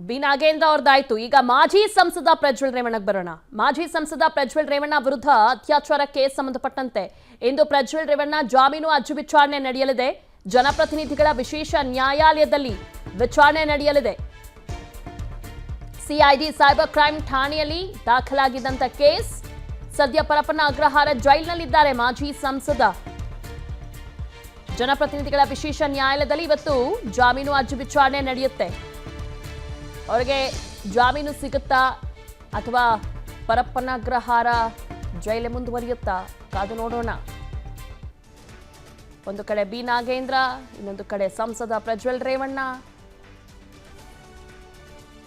B Nagendra ಅವ್ರದ್ದಾಯ್ತು. ಈಗ ಮಾಜಿ ಸಂಸದ ಪ್ರಜ್ವಲ್ ರೇವಣ್ಣಗೆ ಬರೋಣ. ಮಾಜಿ ಸಂಸದ ಪ್ರಜ್ವಲ್ ರೇವಣ್ಣ ವಿರುದ್ಧ ಅತ್ಯಾಚಾರ ಕೇಸ್ ಸಂಬಂಧಪಟ್ಟಂತೆ ಇಂದು ಪ್ರಜ್ವಲ್ ರೇವಣ್ಣ ಜಾಮೀನು ಅರ್ಜಿ ವಿಚಾರಣೆ ನಡೆಯಲಿದೆ. ಜನಪ್ರತಿನಿಧಿಗಳ ವಿಶೇಷ ನ್ಯಾಯಾಲಯದಲ್ಲಿ ವಿಚಾರಣೆ ನಡೆಯಲಿದೆ. ಸಿಐಡಿ ಸೈಬರ್ ಕ್ರೈಮ್ ಠಾಣೆಯಲ್ಲಿ ದಾಖಲಾಗಿದ್ದಂತ ಕೇಸ್. ಸದ್ಯ ಪರಪ್ಪನ ಅಗ್ರಹಾರ ಜೈಲಿನಲ್ಲಿದ್ದಾರೆ ಮಾಜಿ ಸಂಸದ. ಜನಪ್ರತಿನಿಧಿಗಳ ವಿಶೇಷ ನ್ಯಾಯಾಲಯದಲ್ಲಿ ಇವತ್ತು ಜಾಮೀನು ಅರ್ಜಿ ವಿಚಾರಣೆ ನಡೆಯುತ್ತೆ. ಅವರಿಗೆ ಜಾಮೀನು ಸಿಗುತ್ತಾ ಅಥವಾ ಪರಪ್ಪನ ಅಗ್ರಹಾರ ಜೈಲೇ ಮುಂದುವರಿಯುತ್ತಾ ಕಾದು ನೋಡೋಣ. ಒಂದು ಕಡೆ ಬಿ ನಾಗೇಂದ್ರ, ಇನ್ನೊಂದು ಕಡೆ ಸಂಸದ ಪ್ರಜ್ವಲ್ ರೇವಣ್ಣ.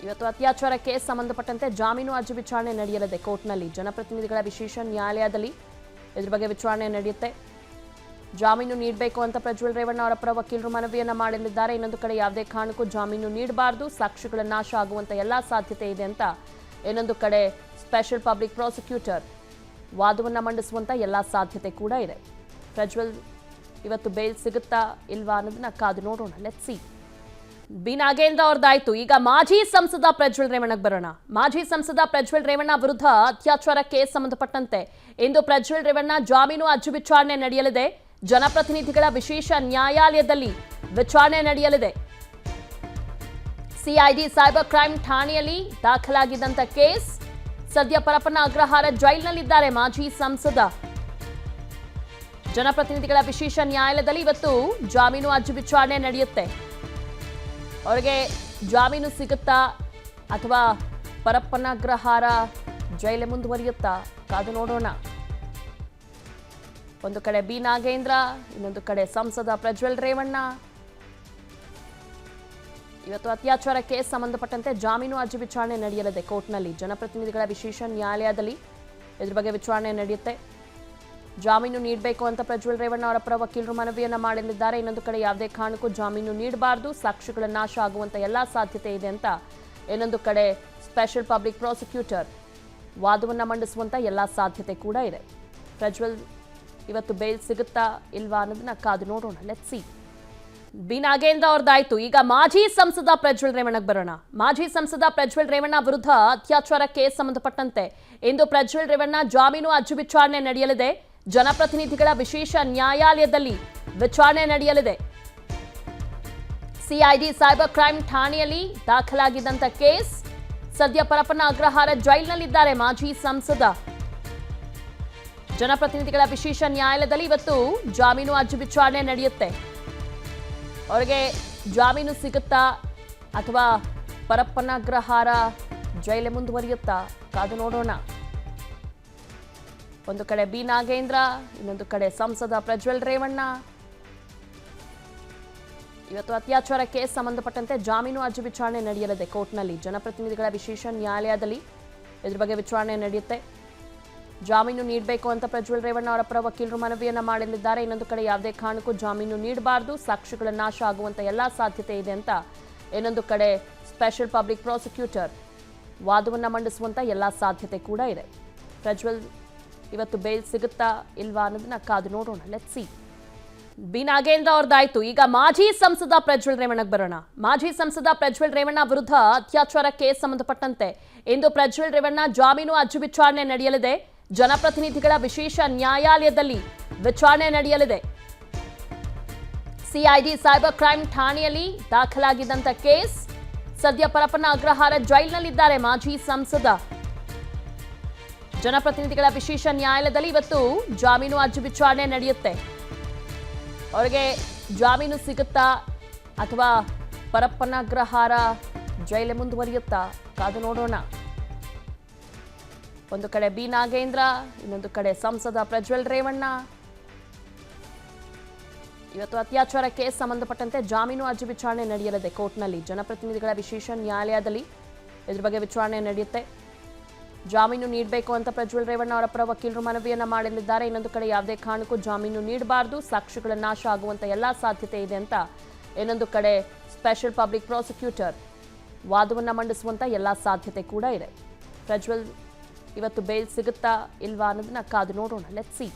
ಇವತ್ತು ಅತ್ಯಾಚಾರ ಕೇಸ್ ಸಂಬಂಧಪಟ್ಟಂತೆ ಜಾಮೀನು ಅರ್ಜಿ ವಿಚಾರಣೆ ನಡೆಯಲಿದೆ ಕೋರ್ಟ್ನಲ್ಲಿ. ಜನಪ್ರತಿನಿಧಿಗಳ ವಿಶೇಷ ನ್ಯಾಯಾಲಯದಲ್ಲಿ ಇದ್ರ ಬಗ್ಗೆ ವಿಚಾರಣೆ ನಡೆಯುತ್ತೆ. ಜಾಮೀನು ನೀಡಬೇಕು ಅಂತ ಪ್ರಜ್ವಲ್ ರೇವಣ್ಣ ಅವರ ಪರ ವಕೀಲರು ಮನವಿಯನ್ನ ಮಾಡಲಿದ್ದಾರೆ. ಇನ್ನೊಂದು ಕಡೆ ಯಾವುದೇ ಕಾರಣಕ್ಕೂ ಜಾಮೀನು ನೀಡಬಾರದು, ಸಾಕ್ಷಿಗಳ ನಾಶ ಆಗುವಂತ ಎಲ್ಲಾ ಸಾಧ್ಯತೆ ಇದೆ ಅಂತ ಇನ್ನೊಂದು ಕಡೆ ಸ್ಪೆಷಲ್ ಪಬ್ಲಿಕ್ ಪ್ರಾಸಿಕ್ಯೂಟರ್ ವಾದವನ್ನ ಮಂಡಿಸುವಂತ ಎಲ್ಲಾ ಸಾಧ್ಯತೆ ಕೂಡ ಇದೆ. ಪ್ರಜ್ವಲ್ ಇವತ್ತು ಬೇಲ್ ಸಿಗುತ್ತಾ ಇಲ್ವಾ ಅನ್ನೋದನ್ನ ಕಾದು ನೋಡೋಣ. Let's see. ಬಿ ನಾಗೇಂದ್ರ ಅವ್ರದ್ದಾಯ್ತು. ಈಗ ಮಾಜಿ ಸಂಸದ ಪ್ರಜ್ವಲ್ ರೇವಣ್ಣಗೆ ಬರೋಣ. ಮಾಜಿ ಸಂಸದ ಪ್ರಜ್ವಲ್ ರೇವಣ್ಣ ವಿರುದ್ಧ ಅತ್ಯಾಚಾರ ಕೇಸ್ ಸಂಬಂಧಪಟ್ಟಂತೆ ಇಂದು ಪ್ರಜ್ವಲ್ ರೇವಣ್ಣ ಜಾಮೀನು ಅರ್ಜಿ ವಿಚಾರಣೆ ನಡೆಯಲಿದೆ. ಜನಪ್ರತಿನಿಧಿಗಳ ವಿಶೇಷ ನ್ಯಾಯಾಲಯದಲ್ಲಿ ವಿಚಾರಣೆ ನಡೆಯಲಿದೆ. ಸಿಐಡಿ ಸೈಬರ್ ಕ್ರೈಮ್ ಠಾಣೆಯಲ್ಲಿ ದಾಖಲಾಗಿದ್ದಂತ ಕೇಸ್. ಸದ್ಯ ಪರಪ್ಪನ ಅಗ್ರಹಾರ ಜೈಲಿನಲ್ಲಿದ್ದಾರೆ ಮಾಜಿ ಸಂಸದ. ಜನಪ್ರತಿನಿಧಿಗಳ ವಿಶೇಷ ನ್ಯಾಯಾಲಯದಲ್ಲಿ ಇವತ್ತು ಜಾಮೀನು ಅರ್ಜಿ ವಿಚಾರಣೆ ನಡೆಯುತ್ತೆ. ಅವರಿಗೆ ಜಾಮೀನು ಸಿಗುತ್ತಾ ಅಥವಾ ಪರಪ್ಪನ ಅಗ್ರಹಾರ ಜೈಲೇ ಮುಂದುವರಿಯುತ್ತಾ ಕಾದು ನೋಡೋಣ. ಒಂದು ಕಡೆ ಬಿ ನಾಗೇಂದ್ರ, ಇನ್ನೊಂದು ಕಡೆ ಸಂಸದ ಪ್ರಜ್ವಲ್ ರೇವಣ್ಣ. ಇವತ್ತು ಅತ್ಯಾಚಾರ ಕೇಸ್ ಸಂಬಂಧಪಟ್ಟಂತೆ ಜಾಮೀನು ಅರ್ಜಿ ವಿಚಾರಣೆ ನಡೆಯಲಿದೆ ಕೋರ್ಟ್ನಲ್ಲಿ. ಜನಪ್ರತಿನಿಧಿಗಳ ವಿಶೇಷ ನ್ಯಾಯಾಲಯದಲ್ಲಿ ಇದ್ರ ಬಗ್ಗೆ ವಿಚಾರಣೆ ನಡೆಯುತ್ತೆ. ಜಾಮೀನು ನೀಡಬೇಕು ಅಂತ ಪ್ರಜ್ವಲ್ ರೇವಣ್ಣ ಅವರ ಪರ ವಕೀಲರು ಮನವಿಯನ್ನ ಮಾಡಲಿದ್ದಾರೆ. ಇನ್ನೊಂದು ಕಡೆ ಯಾವುದೇ ಕಾರಣಕ್ಕೂ ಜಾಮೀನು ನೀಡಬಾರದು, ಸಾಕ್ಷಿಗಳ ನಾಶ ಆಗುವಂತ ಎಲ್ಲಾ ಸಾಧ್ಯತೆ ಇದೆ ಅಂತ ಇನ್ನೊಂದು ಕಡೆ ಸ್ಪೆಷಲ್ ಪಬ್ಲಿಕ್ ಪ್ರಾಸಿಕ್ಯೂಟರ್ ವಾದವನ್ನ ಮಂಡಿಸುವಂತ ಎಲ್ಲಾ ಸಾಧ್ಯತೆ ಕೂಡ ಇದೆ. ಪ್ರಜ್ವಲ್ ಇವತ್ತು ಬೇಲ್ ಸಿಗುತ್ತಾ ಇಲ್ವಾ ಅನ್ನೋದನ್ನ ಕಾದು ನೋಡೋಣ. Let's see. ಬಿ ನಾಗೇಂದ್ರ ಅವ್ರದ್ದಾಯ್ತು. ಈಗ ಮಾಜಿ ಸಂಸದ ಪ್ರಜ್ವಲ್ ರೇವಣ್ಣಗೆ ಬರೋಣ. ಮಾಜಿ ಸಂಸದ ಪ್ರಜ್ವಲ್ ರೇವಣ್ಣ ವಿರುದ್ಧ ಅತ್ಯಾಚಾರ ಕೇಸ್ ಸಂಬಂಧಪಟ್ಟಂತೆ ಇಂದು ಪ್ರಜ್ವಲ್ ರೇವಣ್ಣ ಜಾಮೀನು ಅರ್ಜಿ ವಿಚಾರಣೆ ನಡೆಯಲಿದೆ. ಜನಪ್ರತಿನಿಧಿಗಳ ವಿಶೇಷ ನ್ಯಾಯಾಲಯದಲ್ಲಿ ವಿಚಾರಣೆ ನಡೆಯಲಿದೆ. ಸಿಐಡಿ ಸೈಬರ್ ಕ್ರೈಮ್ ಠಾಣೆಯಲ್ಲಿ ದಾಖಲಾಗಿದ್ದಂತ ಕೇಸ್. ಸದ್ಯ ಪರಪ್ಪನ ಅಗ್ರಹಾರ ಜೈಲಿನಲ್ಲಿದ್ದಾರೆ ಮಾಜಿ ಸಂಸದ. ಜನಪ್ರತಿನಿಧಿಗಳ ವಿಶೇಷ ನ್ಯಾಯಾಲಯದಲ್ಲಿ ಇವತ್ತು ಜಾಮೀನು ಅರ್ಜಿ ವಿಚಾರಣೆ ನಡೆಯುತ್ತೆ. ಅವರಿಗೆ ಜಾಮೀನು ಸಿಗುತ್ತಾ ಅಥವಾ ಪರಪ್ಪನ ಅಗ್ರಹಾರ ಜೈಲೇ ಮುಂದುವರಿಯುತ್ತಾ ಕಾದು ನೋಡೋಣ. ಒಂದು ಕಡೆ ಬಿ ನಾಗೇಂದ್ರ, ಇನ್ನೊಂದು ಕಡೆ ಸಂಸದ ಪ್ರಜ್ವಲ್ ರೇವಣ್ಣ. ಇವತ್ತು ಅತ್ಯಾಚಾರ ಕೇಸ್ ಸಂಬಂಧಪಟ್ಟಂತೆ ಜಾಮೀನು ಅರ್ಜಿ ವಿಚಾರಣೆ ನಡೆಯಲಿದೆ ಕೋರ್ಟ್ನಲ್ಲಿ. ಜನಪ್ರತಿನಿಧಿಗಳ ವಿಶೇಷ ನ್ಯಾಯಾಲಯದಲ್ಲಿ ಇದ್ರ ಬಗ್ಗೆ ವಿಚಾರಣೆ ನಡೆಯುತ್ತೆ. ಜಾಮೀನು ನೀಡಬೇಕು ಅಂತ ಪ್ರಜ್ವಲ್ ರೇವಣ್ಣ ಅವರ ಪರ ವಕೀಲರು ಮನವಿಯನ್ನ ಮಾಡಲಿದ್ದಾರೆ. ಇನ್ನೊಂದು ಕಡೆ ಯಾವುದೇ ಕಾರಣಕ್ಕೂ ಜಾಮೀನು ನೀಡಬಾರದು, ಸಾಕ್ಷಿಗಳ ನಾಶ ಆಗುವಂತ ಎಲ್ಲಾ ಸಾಧ್ಯತೆ ಇದೆ ಅಂತ ಇನ್ನೊಂದು ಕಡೆ ಸ್ಪೆಷಲ್ ಪಬ್ಲಿಕ್ ಪ್ರಾಸಿಕ್ಯೂಟರ್ ವಾದವನ್ನ ಮಂಡಿಸುವಂತ ಎಲ್ಲಾ ಸಾಧ್ಯತೆ ಕೂಡ ಇದೆ. ಪ್ರಜ್ವಲ್ ಇವತ್ತು ಬೇಲ್ ಸಿಗುತ್ತಾ ಇಲ್ವಾ ಅನ್ನೋದನ್ನ ಕಾದು ನೋಡೋಣ. Let's see. ಬಿ ನಾಗೇಂದ್ರ ಅವ್ರದ್ದಾಯ್ತು. ಈಗ ಮಾಜಿ ಸಂಸದ ಪ್ರಜ್ವಲ್ ರೇವಣ್ಣಗೆ ಬರೋಣ. ಮಾಜಿ ಸಂಸದ ಪ್ರಜ್ವಲ್ ರೇವಣ್ಣ ವಿರುದ್ಧ ಅತ್ಯಾಚಾರ ಕೇಸ್ ಸಂಬಂಧಪಟ್ಟಂತೆ ಇಂದು ಪ್ರಜ್ವಲ್ ರೇವಣ್ಣ ಜಾಮೀನು ಅರ್ಜಿ ವಿಚಾರಣೆ ನಡೆಯಲಿದೆ. ಜನಪ್ರತಿನಿಧಿಗಳ ವಿಶೇಷ ನ್ಯಾಯಾಲಯದಲ್ಲಿ ವಿಚಾರಣೆ ನಡೆಯಲಿದೆ. ಸಿಐಡಿ ಸೈಬರ್ ಕ್ರೈಮ್ ಠಾಣೆಯಲ್ಲಿ ದಾಖಲಾಗಿದ್ದಂತ ಕೇಸ್. ಸದ್ಯ ಪರಪ್ಪನ ಅಗ್ರಹಾರ ಜೈಲಿನಲ್ಲಿದ್ದಾರೆ ಮಾಜಿ ಸಂಸದ. ಜನಪ್ರತಿನಿಧಿಗಳ ವಿಶೇಷ ನ್ಯಾಯಾಲಯದಲ್ಲಿ ಇವತ್ತು ಜಾಮೀನು ಅರ್ಜಿ ವಿಚಾರಣೆ ನಡೆಯುತ್ತೆ. ಅವರಿಗೆ ಜಾಮೀನು ಸಿಗುತ್ತಾ ಅಥವಾ ಪರಪ್ಪನ ಅಗ್ರಹಾರ ಜೈಲೇ ಮುಂದುವರಿಯುತ್ತಾ ಕಾದು ನೋಡೋಣ. ಒಂದು ಕಡೆ ಬಿ ನಾಗೇಂದ್ರ, ಇನ್ನೊಂದು ಕಡೆ ಸಂಸದ ಪ್ರಜ್ವಲ್ ರೇವಣ್ಣ. ಇವತ್ತು ಅತ್ಯಾಚಾರ ಕೇಸ್ ಸಂಬಂಧಪಟ್ಟಂತೆ ಜಾಮೀನು ಅರ್ಜಿ ವಿಚಾರಣೆ ನಡೆಯಲಿದೆ ಕೋರ್ಟ್ನಲ್ಲಿ. ಜನಪ್ರತಿನಿಧಿಗಳ ವಿಶೇಷ ನ್ಯಾಯಾಲಯದಲ್ಲಿ ಇದ್ರ ಬಗ್ಗೆ ವಿಚಾರಣೆ ನಡೆಯುತ್ತೆ. ಜಾಮೀನು ನೀಡಬೇಕು ಅಂತ ಪ್ರಜ್ವಲ್ ರೇವಣ್ಣ ಅವರ ಪರ ವಕೀಲರು ಮನವಿಯನ್ನ ಮಾಡಲಿದ್ದಾರೆ. ಇನ್ನೊಂದು ಕಡೆ ಯಾವುದೇ ಕಾರಣಕ್ಕೂ ಜಾಮೀನು ನೀಡಬಾರದು, ಸಾಕ್ಷಿಗಳ ನಾಶ ಆಗುವಂತ ಎಲ್ಲಾ ಸಾಧ್ಯತೆ ಇದೆ ಅಂತ ಇನ್ನೊಂದು ಕಡೆ ಸ್ಪೆಷಲ್ ಪಬ್ಲಿಕ್ ಪ್ರಾಸಿಕ್ಯೂಟರ್ ವಾದವನ್ನ ಮಂಡಿಸುವಂತ ಎಲ್ಲಾ ಸಾಧ್ಯತೆ ಕೂಡ ಇದೆ. ಪ್ರಜ್ವಲ್ ಇವತ್ತು ಬೇಲ್ ಸಿಗುತ್ತಾ ಇಲ್ವಾ ಅನ್ನೋದನ್ನ ಕಾದು ನೋಡೋಣ. Let's see.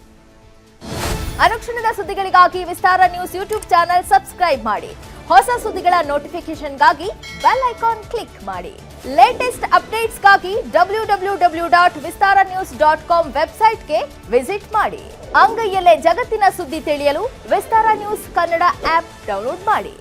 ಅನುಕ್ಷಣದ ಸುದ್ದಿಗಳಿಗಾಗಿ ವಿಸ್ತಾರ ನ್ಯೂಸ್ ಯೂಟ್ಯೂಬ್ ಚಾನೆಲ್ ಸಬ್ಸ್ಕ್ರೈಬ್ ಮಾಡಿ. ಹೊಸ ಸುದ್ದಿಗಳ ನೋಟಿಫಿಕೇಶನ್ಗಾಗಿ ಬೆಲ್ ಐಕಾನ್ ಕ್ಲಿಕ್ ಮಾಡಿ. ಲೇಟೆಸ್ಟ್ ಅಪ್ಡೇಟ್ಸ್ಗಾಗಿ www.vistaranews.com ವೆಬ್ಸೈಟ್ಗೆ ವಿಸಿಟ್ ಮಾಡಿ. ಅಂಗೈಯಲ್ಲೇ ಜಗತ್ತಿನ ಸುದ್ದಿ ತಿಳಿಯಲು ವಿಸ್ತಾರ ನ್ಯೂಸ್ ಕನ್ನಡ ಆಪ್ ಡೌನ್ಲೋಡ್ ಮಾಡಿ.